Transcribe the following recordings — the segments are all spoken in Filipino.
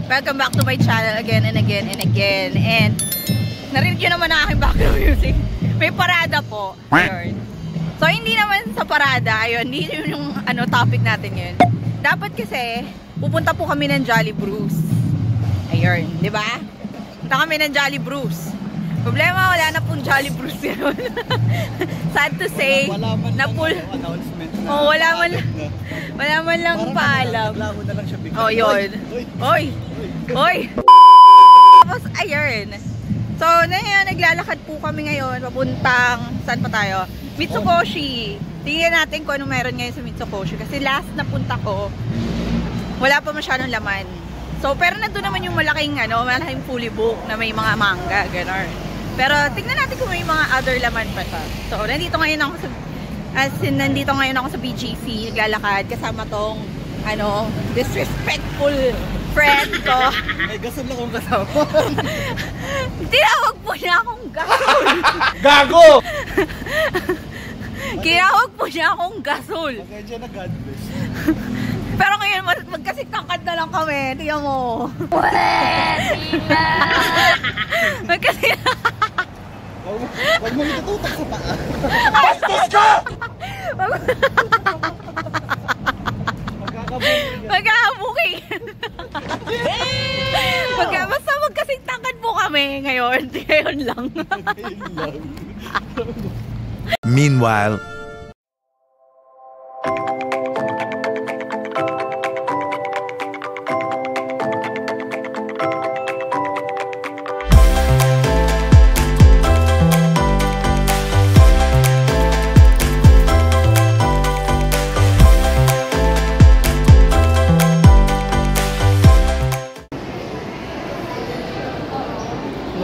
Welcome back to my channel again and again and again. And narinig nyo naman ang aking background music. May parada po. Ayun. So hindi naman sa parada, ayun, hindi yun yung topic natin yun. Dapat kasi pupunta po kami ng Jolly Brews. Ayun, di ba? Punta kami ng Jolly Brews. Problema, wala na pong Jolly Brews yun. Sad to say, na full announcement na. Oh, wala man lang paalam. Naglako na lang siya bigla. Oh, yun. Oy. Oy. Tapos ayun. So, naglalakad po kami ngayon papuntang saan pa tayo? Mitsukoshi. Tingnan natin kung ano meron ngayon sa Mitsukoshi kasi last na punta ko, wala pa masyadong laman. So, pero nandun naman yung malaking fully book na may mga manga, gano'n. Pero tingnan natin kung may mga other laman pa siya. So, nandito ngayon ako sa BGC, naglalakad kasama tong disrespectful friend ko. May gasol akong kasama. Tinawag po niya akong gasol. Gago! Kinawag po niya akong gasol. Magkaya na God bless. Pero ngayon, magkasikangkad na lang kami. Tingnan mo. Pwede na! Huwag mo itututok sa paa. Bastos ka! Magkakabuking. Basta magkasikangkad po kami ngayon. Ngayon lang. Meanwhile,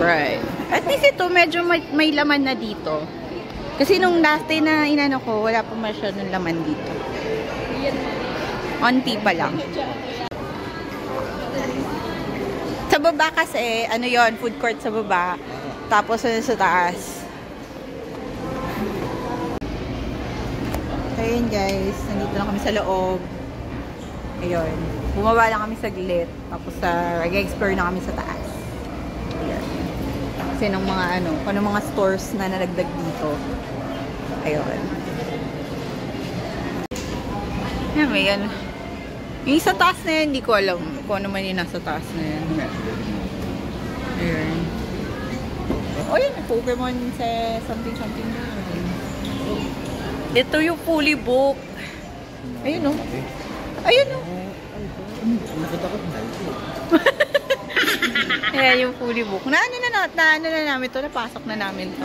right. At least ito, medyo may laman na dito. Kasi nung last day na inano ko, wala pa masyadong laman dito. Onti pa lang. Sa baba kasi, food court sa baba. Tapos sa taas. Ayun guys, nandito lang kami sa loob. Ayun. Bumaba lang kami saglit. Tapos nag-explore na kami sa taas. Ayun. Kasi ng mga stores na nalagdag dito. Ayun. Yan, may yan. Yung sa taas na yan, hindi ko alam kung ano man yung nasa taas na yan. Ayun. O yan, Pokemon sa something na. Ito yung fully book. Ayun o. Ayun o. Nakita ko na. Ayan yung fully book. Na namin to, napasok na namin to.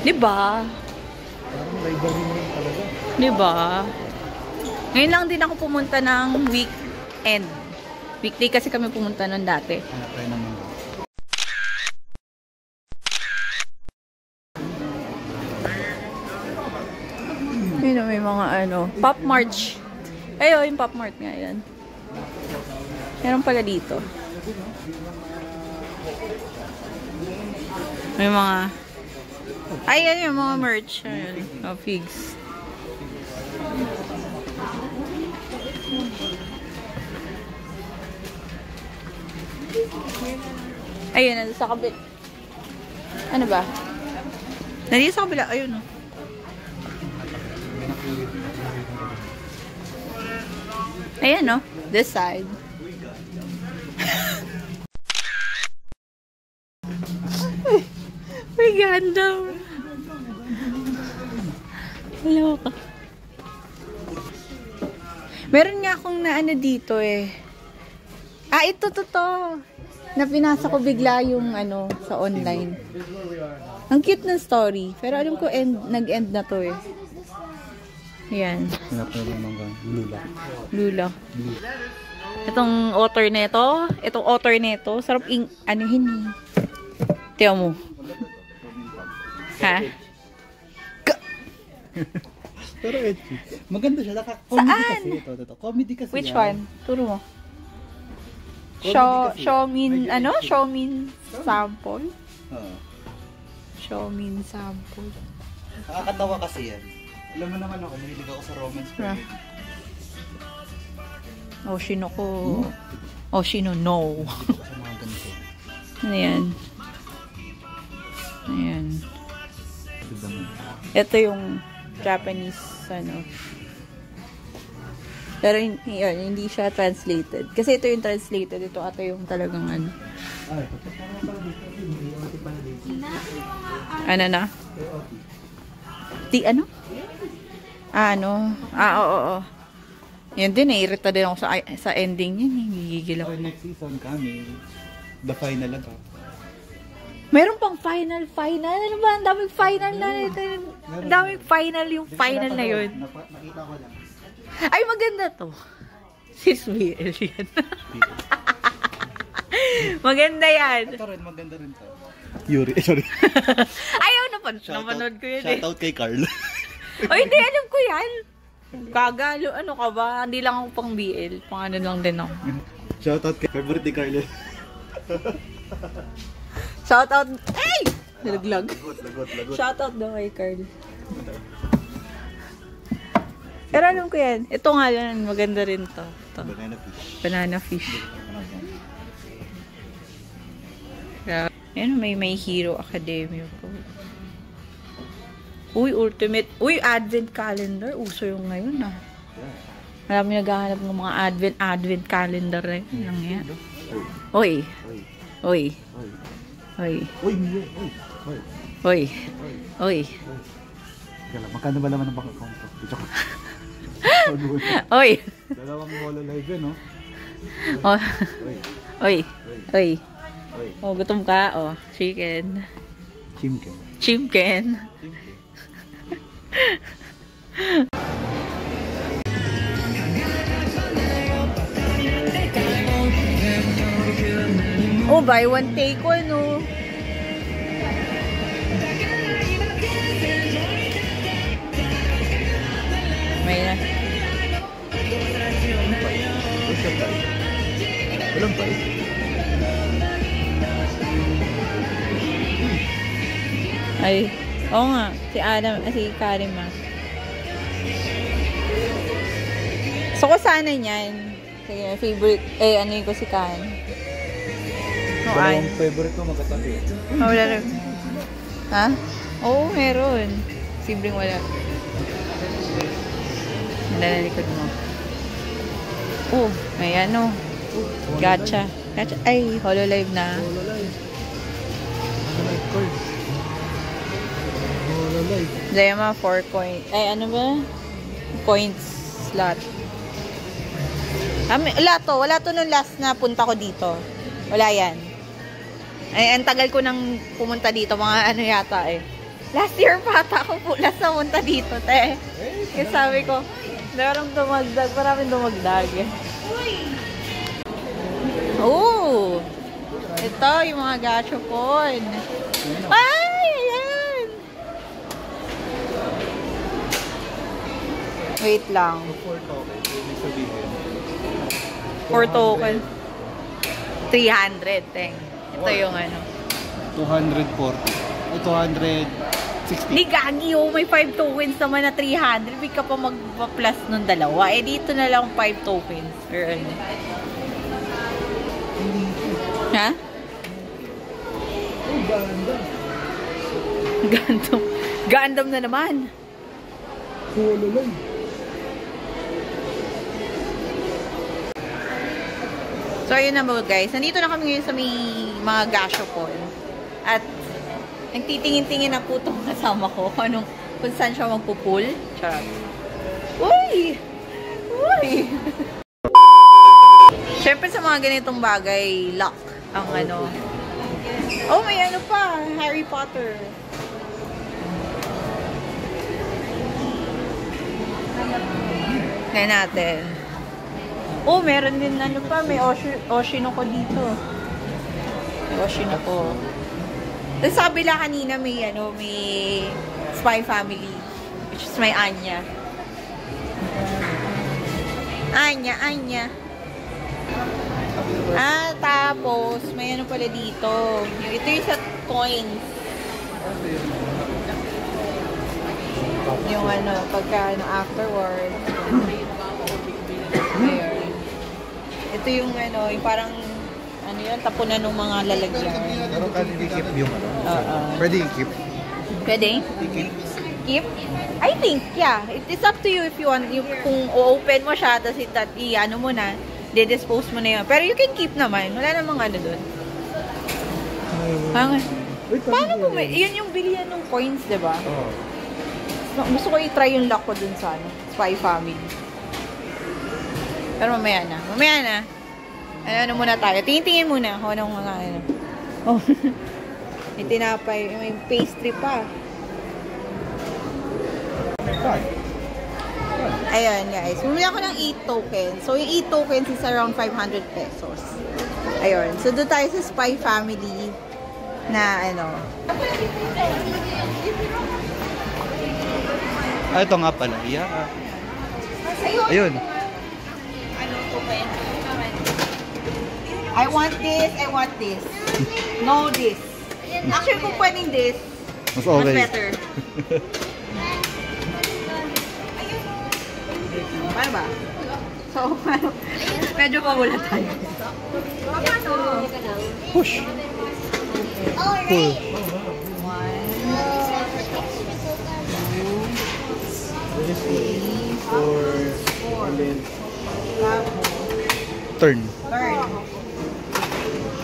Diba? Parang library mo rin talaga. Diba? Ngayon lang din ako pumunta ng weekend. Weekday kasi kami pumunta nun dati. Try naman. Yun, may mga Pop March. Ayun, yung Pop Mart nga yan. Meron pala dito. May mga ayan yung mga merch. Ayan. Oh, figs. Ayun, nandito sa kabila. Ano ba? Nandito sa kabila. Ayun, oh. Ayan, no? This side. May Gundam. Hello ka. Meron nga akong dito eh. Ito. Na pinasa ko bigla yung sa online. Ang cute ng story. Pero alam ko nag-end na to eh. Ayan. Lula. Itong author nito. Sarap anuhin eh. Tiyo mo. Ha? Pero maganda siya. Comedy kasi ito. Comedy kasi. Which one? Turo mo. Showmin sample? Showmin sample. Nakakatawa kasi yan. Alam mo naman ako, mahilig ako sa romance. Oh, Shinoko. Oshino, no. Sa mga ganito. Ayan. Ayan. Ito naman. Ito yung Japanese, ano. Pero yun, hindi siya translated. Kasi ito yung translated. Ito ata yung talagang ano. Ay, pala dito. AOT pala dito. Ano na? AOT. Ano? Oo. Yan din, irita din ako sa ending yun. Higigil ako. Okay, next season kami. The final na to. Meron pang final. Ano ba? Ang daming final na. Ang daming final yung final na yun. Nakita ko lang. Ay, maganda to. Sis BL yan. Maganda yan. Ito rin, maganda rin to. Yuri, sorry. Ayaw napanood ko yun eh. Shoutout kay Carl. O hindi, alam ko yan. Kagalo, ano ka ba? Hindi lang ako pang BL. Pang ano lang din ako. Shoutout kay favorite ni Carl. Shoutout. Ay! Nalaglag. Lagot. Shoutout daw kay Carl. Pero alam ko yan. Ito nga yan. Maganda rin to. Banana fish. Banana fish. Yan, may Hero Academia po. Uy, Ultimate. Uy, Advent Calendar. Uso yung ngayon ah. Marami naghahanap ng mga Advent Calendar na yun. Lang yan. Uy. Magkano ba naman ang bank account ko? Oy. Dalawang Molo Live yun, no? Oy. Oh, gutom ka. Oh, chicken. Chimken. Oh, buy one take one, no? May na. Walang pa Ay, oo nga. Si Karim ah. So ko sana niyan. Sige, favorite. Ano yung ko si Kan. Dalawang favorite ko magkatabi. Wala rin. Ha? Oo, meron. Sibling wala. Wala na likod mo. Oh, may ano. Gacha. Ay, Hololive na. Zayama 4 coin. Ay, ano ba? Coins slot. Wala to nung last na punta ko dito. Wala yan. Ay, ang tagal ko nang pumunta dito. Mga ano yata eh. Last year pa ata ako last na punta dito, te. Kasi sabi ko, maraming dumagdag eh. Oh! Ito, yung mga gachapon. Ay! Ayan! Wait lang. 4 token. 300, teng. Ito yung ano. 240. 260. Di gagi, oh. May 5 tokens naman na 300. Big ka pa mag-plus nung dalawa. Eh, dito na lang 5 tokens. Or ano. Ha? Gundam na naman. So, ayun na mga guys. Nandito na kami ngayon sa may mga gashopon. At nagtitingin-tingin na po itong kasama ko kung saan siya magpupool. Charot. Uy! Siyempre sa mga ganitong bagay, luck ang ano. Oh, may ano pa. Harry Potter. Tignan natin. Oh, meron din ano pa. May Oshinoko dito. May Oshinoko. Tapos sa kabila kanina may Spy Family. Which is may Anya. Anya. Tapos may ano pala dito. Ito yung sa coins. Yung ano, pagka afterwards. Ayan. Ito yung ano, yung parang ano yun, tapunan ng mga lalagyan. Pero kasi i-keep yung ano. Oo. Pwede i-keep. Pwede? I-keep. Keep? I think, yeah. It's up to you if you want. Kung o-open mo siya, tapos i-ano mo na, de-dispose mo na yun. Pero you can keep naman. Wala namang ano dun. Paano mo may... Yun yung bilihan ng coins, diba? Oo. Gusto ko i-try yung luck ko dun sa ano, Spy Family. Pero mamaya na. Mamaya na. Ano muna tayo. Tingin-tingin muna kung anong mga ano. Oh. May tinapay. May pastry pa. Ayan guys. Bumili ako ng 8 tokens. So yung 8 tokens is around 500 pesos. Ayun. So doon tayo sa Spy Family na ano. Ito nga pala. Yeah. Ayun. Ano token? I want this. I want this. No this. Actually kung pwedeng this, Mas okay. mas better. Paano ba? So, medyo mawala tayo. Push. Pull. 1, 2, 3, 4. Turn.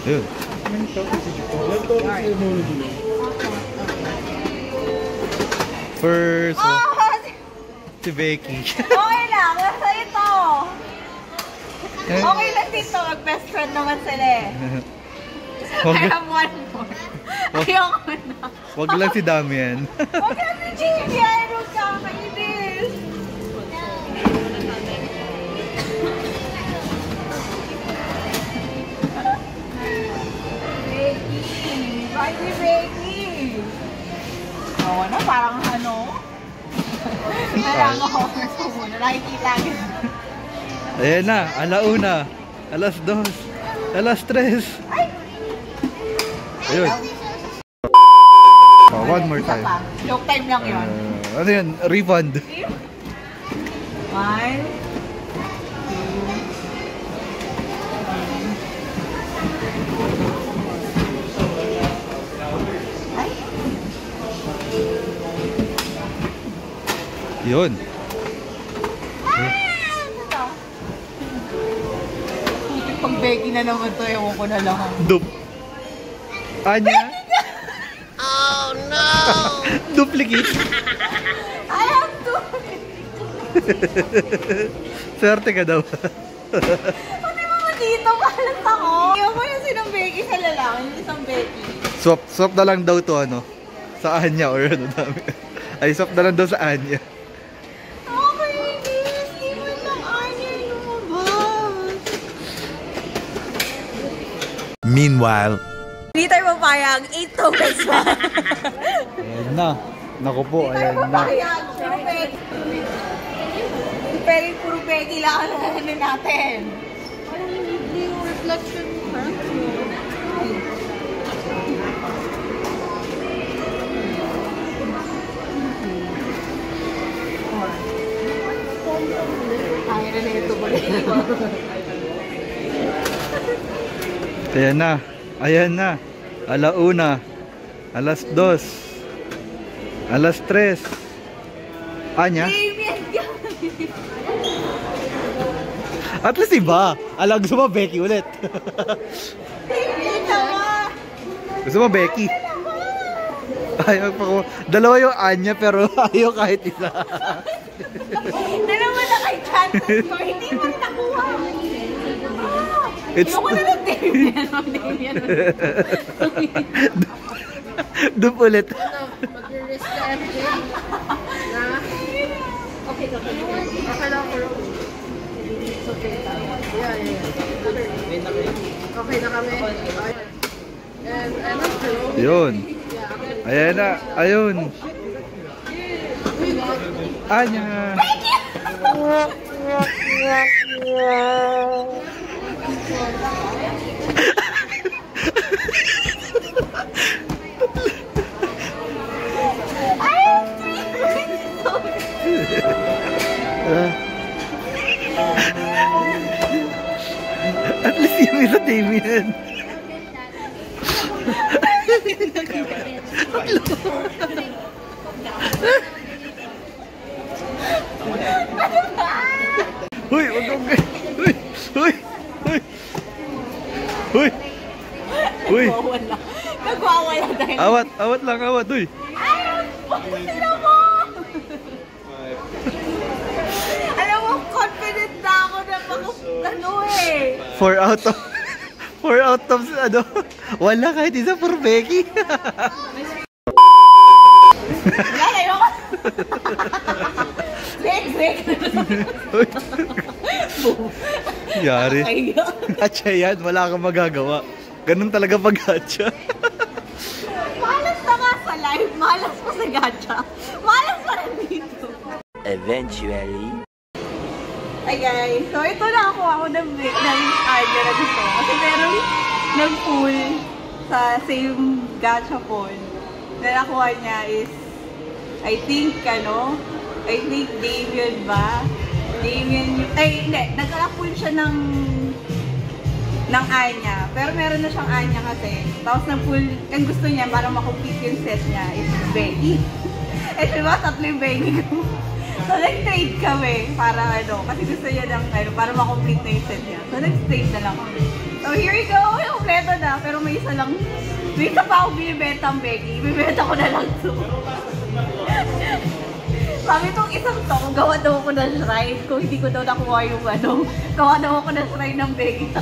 Ayun. First, si Becky. Okay lang, nasa ito. Okay lang dito, mag-best friend naman sila eh. I have one more. Ayoko na. Wag lang si Damian. Wag lang si Gigi, I don't kakainis. Becky, bye si Becky. Oo na, parang ano. Parang ako muna, nakikita ko. Ayan na, alauna, alas 2, alas 3. Ayun. Oh, one more time. Joke time lang yun. Ano yun? Refund. 1, 2, Yun. pag Becky na naman to, ewan ko na lang. Dup. Anya? Oh no! Duplicate. I have to. Swerte ka daw. Pati mga dito, malas ako. Ewan ko yung sinong Becky sa lalaki, yung isang Becky. Swap na lang daw to ano. Sa Anya or ano dami. Ay, swap na lang daw sa Anya. Okay, hindi mo lang Anya lumabas. Meanwhile, Hindi tayo papayag, 8 tokens pa. Ayan na. Naku po, Hindi tayo ayan na. papayag, puro Becky. Pero puro Becky lang ang ano natin. Parang hindi yung reflection mo, parang kaya na ito ba? Ayan na. Ayan na. Alauna. Alas 2. Alas 3. Anya? At least iba. Alam, gusto mo Becky ulit. Gusto mo Becky? Ayaw pa ko. Dalawa yung Anya pero ayaw kahit isa. Dalawa na kay chances ko. Hindi mo rin nakuha. It's... Ayoko na lang Damian. Dup ulit. Mag-risk ka MJ na okay lang ko. It's okay. Okay na kami. And Yun. Ayan na. Ayun. Anya. yan. Uy, wag kang... Uy! Uy! Uy! Uy! Uy! Nagwawala dahil. Awat! Awat lang, awat! Uy! Sino mo? Alam mo, confident na ako na ano eh. 4 out of... 4 out of... Ano? Wala kahit isa for Becky. Wala na yun. Break. Yari. Gacha yan, wala kang magagawa. Ganun talaga pag gacha. Malas na nga sa live, malas pa sa gacha. Malas pa rin dito. Eventually. Ay guys, so ito nakakuha ako ng idea na gusto ko. Kasi meron nag-pull sa same gacha phone. Na nakuha niya is, I think Damien ba? Damien, ay hindi, nagkala-pull siya ng Anya. Pero meron na siyang Anya kasi. Tapos nag-pull, ang gusto niya, para makomplete yung set niya, is Becky. Eh diba, 3 yung Becky ko. So nag-trade kami para kasi gusto niya ng para makomplete na yung set niya. So nag-trade na lang kami. So here we go, kompleto na. Pero may isa pa ako binibenta ang Becky. Ibibenta ko na lang to. Sabi itong isang to, kung gawa daw ako ng shrine, kung hindi ko daw nakuha yung gawa daw ako ng shrine ng Becky 3.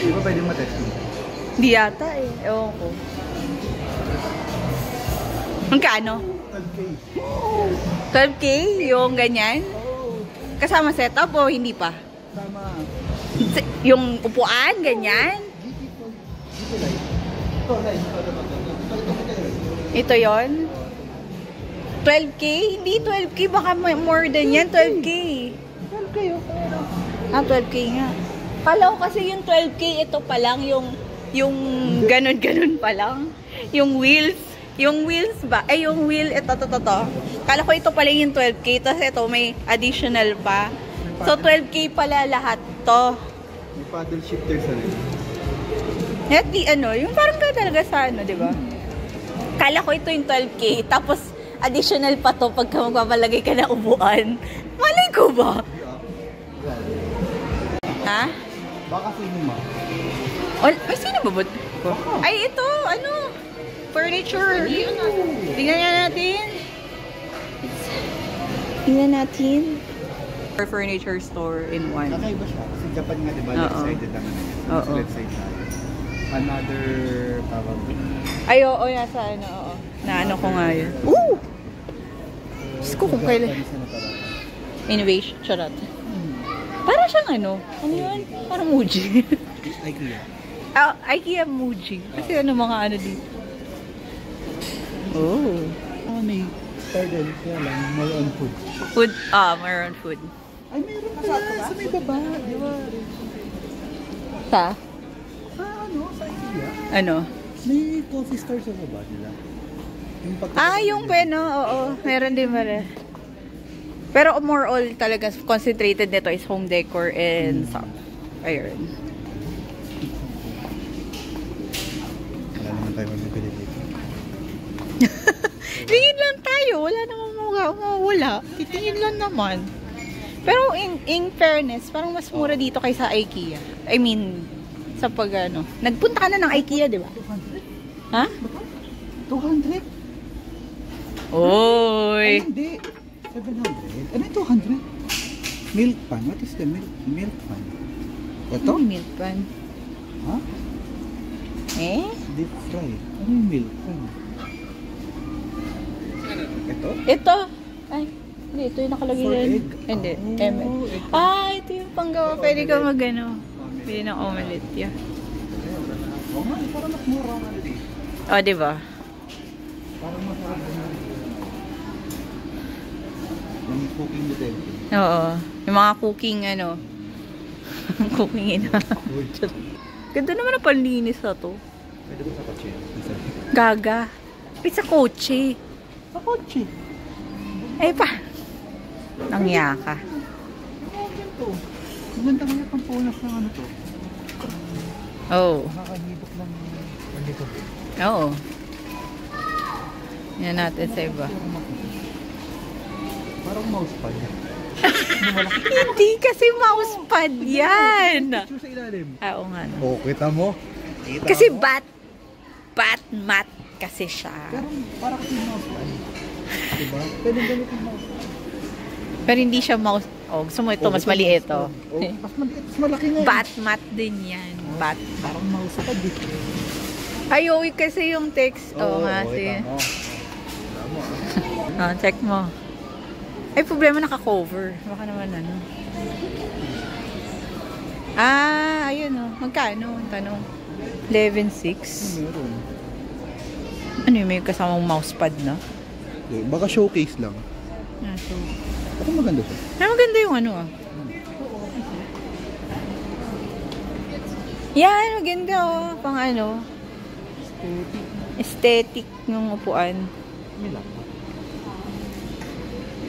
Di ba pwedeng matest mo? Di yata eh. Ewan ko. Magkano? 12K? Yung ganyan? Kasama setup o hindi pa? Tama. Yung upuan, ganyan? Ito yon 12K? Hindi 12K, baka more than yan, 12K. 12K, okay. 12K nga. Kala ko kasi yung 12K, ito pa lang, yung ganun-ganun pa lang. Yung wheels ba? Ay, yung wheel, ito. Kala ko ito pala yung 12K, tapos ito may additional pa. So, 12K pala lahat to. May paddle shifter sa rin. At yung parang ka talaga sa di ba? Kala ko ito yung 12K, tapos additional pa to pagka magpapalagay ka na upuan. Malay ko ba? Ha? Baka sino ma? Ay, sino ba ba? Ay, ito, furniture. Tingnan natin. For furniture store in one. Kakaiba siya. Kasi Japan nga, diba? Left-sided naman. Oo. Left-side tayo. Another tawag. Ay, oo, nasa oo. Naano ko nga yun. Ooh! Diyos ko kung kailan. Innovation, charot. Para siyang ano yun? Parang Muji. IKEA. IKEA Muji. Kasi mga dito. Oh. May pardon, kaya lang, more on food. More on food. Ay, meron pala sa may baba, di ba? Sa? Sa IKEA. Ano? May coffee store sa baba nila. Yung oo. Meron din pala. Pero more all talaga concentrated nito is home decor and stuff. Ayun. Wala naman tayo mamibili dito. Tingin lang tayo. Wala namang mawala. Titingin lang naman. Pero in fairness, parang mas mura dito kaysa IKEA. I mean, sa nagpunta ka na ng IKEA, di ba? 200? Ha? 200? Oy! Ay, hindi. 700. Ano yung 200? Milk pan. What is the milk pan? Ito? Ano yung milk pan? Ha? Deep fry. Ano yung milk pan? Ito? Ito. Ay, hindi. Ito yung nakalagay For yan. egg? Hindi. Oh, ito yung panggawa. Pwede ka pwede ng omelette. Yeah. Oo nga, parang mas mura nga dito. Diba? Parang masarap na. Yung cooking utensil. Oo. Yung mga cooking, cooking Ganda naman ang panlinis na to. Pwede ba sa kotse? Gaga. Sa kotse. Sa kotse? Ay pa. Ang yaka. Maganda kaya pang punas ng ano to. Oh. Nakakahibok lang ang likod. Oo. Yan natin sa iba. Parang mousepad. Hindi kasi mousepad yan. Picture sa ilalim. Oo nga. No. Oh, kita mo? Kita Kasi mo? bat mat kasi siya. Pero parang kasi mousepad. Diba? Pwede ganit yung mousepad. Pero hindi siya mouse. Oh, gusto mo ito, mas maliit ito. Oh, mas maliit, mas malaki nga. Bat mat din yan. Bat. Parang mousepad eh. Ay, kasi yung text. Oo nga, sige. Oh, check mo. Ay, problema naka-cover. Baka naman ano. Ah, ayun o. Magkano? Ang tanong. 11.6. Meron. Ano yung may kasamang mousepad na? Baka showcase lang. Ah, so. Ako maganda siya. Ay, maganda yung ano ah. Yan, maganda oh. Pang ano. Aesthetic ng upuan. May laptop.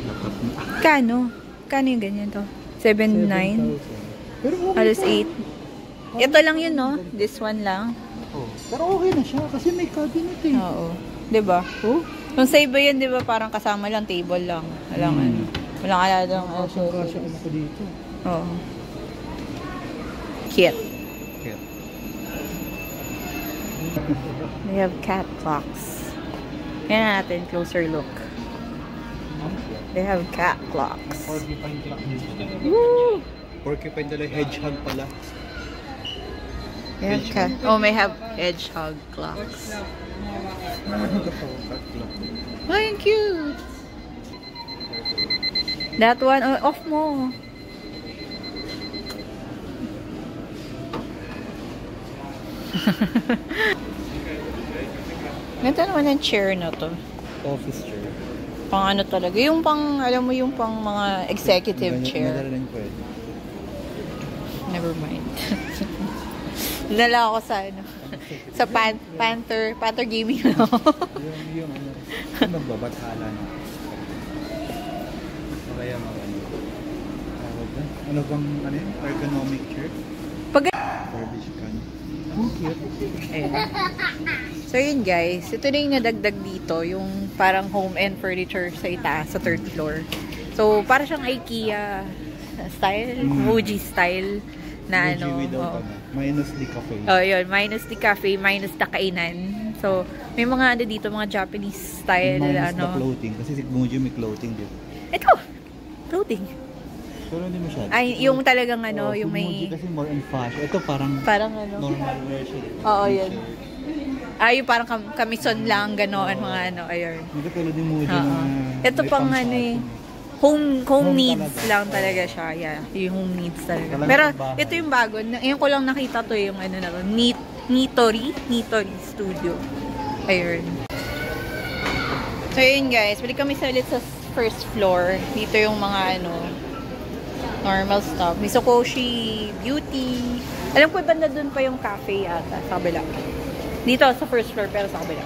Laptop na. Kano? Kano yung ganyan to? 7.9? Pero okay Alas pa. 8. Ito lang yun, no? This one lang. Oh. Pero okay na siya kasi may cabinet eh. Oo. Diba? Oh? Kung sa iba yan, diba, parang kasama lang, table lang. Walang ano. Walang aladang ano. Kasya ano ko dito. Oo. Cute. Kaya. They have cat clocks. Yan natin, closer look. They have cat clocks. Porcupine clock dito. Woo! Porcupine dala hedgehog pala. They have cat. Oh, may have hedgehog clocks. Oh, yung cute. That one, oh, off mo. Ganda naman ang chair na to. Office chair. Pang ano talaga. Yung pang, alam mo yung pang mga executive chair. Madala ko eh. Never mind. Dala ako sa ano. Sa Panther Gaming lang ako. yung ano. Magbabathala na. Kaya mga ano. Ano bang ano yun? Ergonomic chair? Pag Garbage can. Oh, cute. Ayan. So yun guys, ito na yung nadagdag dito, yung parang home and furniture sa itaas, sa third floor. So para siyang IKEA style, Muji style na ano. Without ano, minus the cafe. Oh yun, minus the cafe, minus the kainan. So may mga ano dito, mga Japanese style Minus ano. the clothing. Kasi si Muji may clothing dito. Ito! Clothing. Pero hindi masyado. Ay, yung talagang ano, yung si may... Muji kasi more on fashion. Ito parang ano. normal wear siya. Oo, yun. Yung parang kamison lang, gano'n, mga ano, ayun. Hindi tulad ni Muji Oo. na... Ito may pang ano eh. Home needs talaga. lang talaga siya. Yeah, yung home needs talaga. Talagang Pero bahay. ito yung bago. Ngayon ko lang nakita to yung ano na to. Nitori Studio. Ayun. So yun guys, balik kami sa ulit sa first floor. Dito yung mga ano, normal stuff. Misokoshi, beauty. Alam ko banda dun pa yung cafe yata, sa kabila. Dito sa first floor pero sa kabila.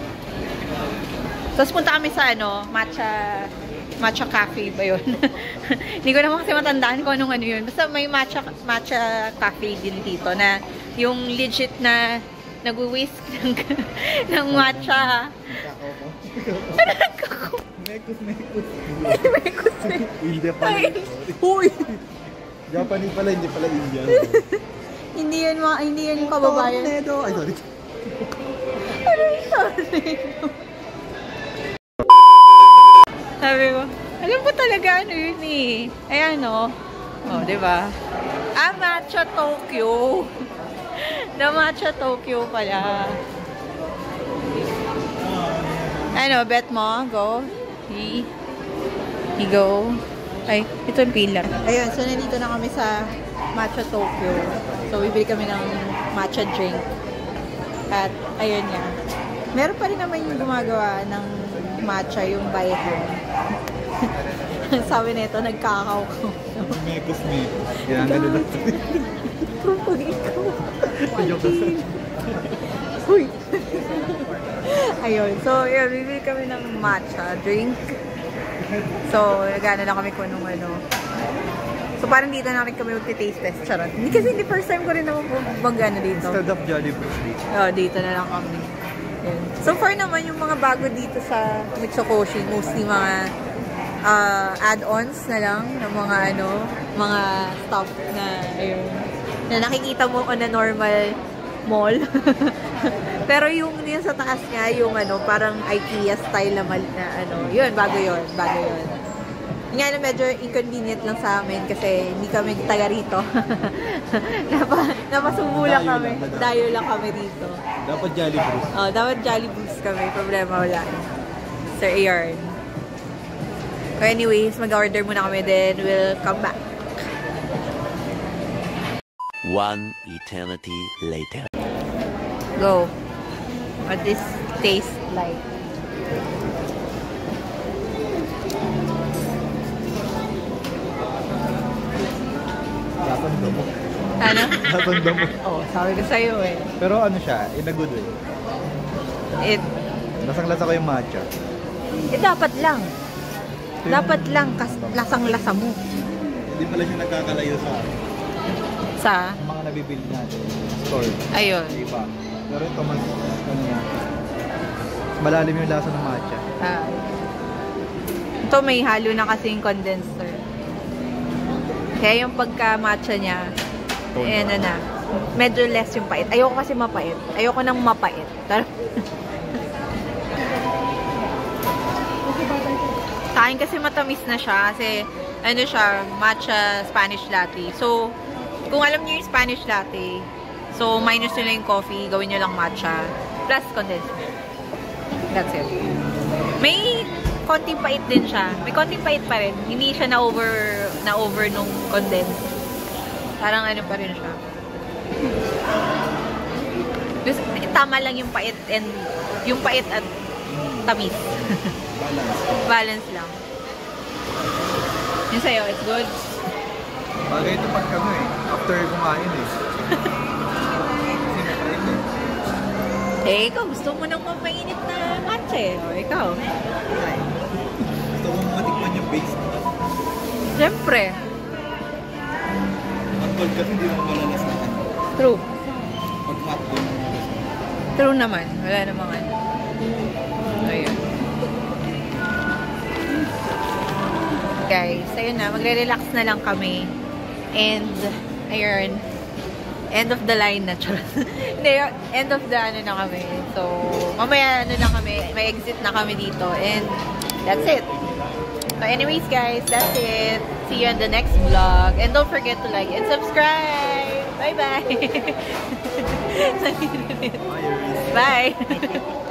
Tapos punta kami sa ano, matcha cafe ba yun? Hindi ko naman kasi matandaan kung anong ano yun. Basta may matcha cafe din dito na yung legit na nag-whisk ng matcha. Mekus. Mekus. India pala. Uy! Japanese pala, hindi pala Indian. Hindi yan yung kababayan. Tornado. Ay, sorry. Ano yung tornado? Sabi ko, alam ko talaga ano yun eh. Ayan o. Oh, diba? Matcha Tokyo. The Matcha Tokyo pala. Ano, bet mo? Go. Go. Ay, ito yung pila. Ayun, so nandito na kami sa Matcha Tokyo. So, bibili kami ng matcha drink. At, ayun niya. Meron pa rin naman yung gumagawa ng matcha, yung buy home. Sabi nito, nagkakaw ko. Mekus. Yan, ganun lang. Pag ikaw. Joke lang. Uy. Ayun. So, yun, bibili kami ng matcha drink. So, nagana lang kami kung ano. So, parang dito na rin kami mag-taste test. Charot. Hindi kasi hindi first time ko rin naman mag-ano dito. Instead of Jollibee dito. Dito na lang kami. Yun. So far naman, yung mga bago dito sa Mitsukoshi, mostly mga add-ons na lang ng mga mga stuff na, ayun, na nakikita mo on a normal mall. Pero yung sa taas nga, yung parang IKEA style naman na yun, bago yun. Nga na medyo inconvenient lang sa amin kasi hindi kami taga rito. Napasubo lang kami. Dayo lang kami dito. Dapat Jollibee. Dapat Jollibee kami. Problema wala. Sir Aaron. So anyways, mag-order muna kami then we'll come back. One eternity later. Go. What this tastes like? Latanda mo. Ano? Latanda mo. Sabi ko sa'yo eh. Pero ano siya, in a good way. Lasang-lasa ko yung matcha. Dapat lang. Dapat lang, lasang-lasa mo. Hindi pala siya nagkakalayo sa Sa? mga nabibili natin. Store. Ayun. Iba. Pero ito mas, malalim yung lasa ng matcha. Ito may halo na kasing condenser. Kaya yung pagka-matcha niya, medyo less yung pait. Ayoko kasi mapait. Ayoko nang mapait. Sa akin kasi matamis na siya kasi siya, matcha Spanish latte. So, kung alam niyo yung Spanish latte, so minus nyo lang yung coffee, gawin nyo lang matcha plus condensed milk. That's it. May konting pait din siya. May konting pait pa rin. Hindi siya na-over nung condensed. Parang pa rin siya. Just, tama lang yung pait at tamis. Balance lang. Yung sa'yo, it's good? Bagay ito pag after kumain Ikaw, gusto mo nang mapainit na matcha eh. Ikaw. Gusto mo matikman yung base nito? Siyempre. Ang cold kasi hindi mo malalasahan. True. Pag hot doon. True naman. Wala namang Ayun. Guys, ayun na. Magre-relax na lang kami. And, ayun. End of the line na. Hindi, end of the na kami. So, mamaya na kami. May exit na kami dito. And, that's it. So, anyways guys, that's it. See you in the next vlog. And don't forget to like and subscribe. Bye-bye. Bye.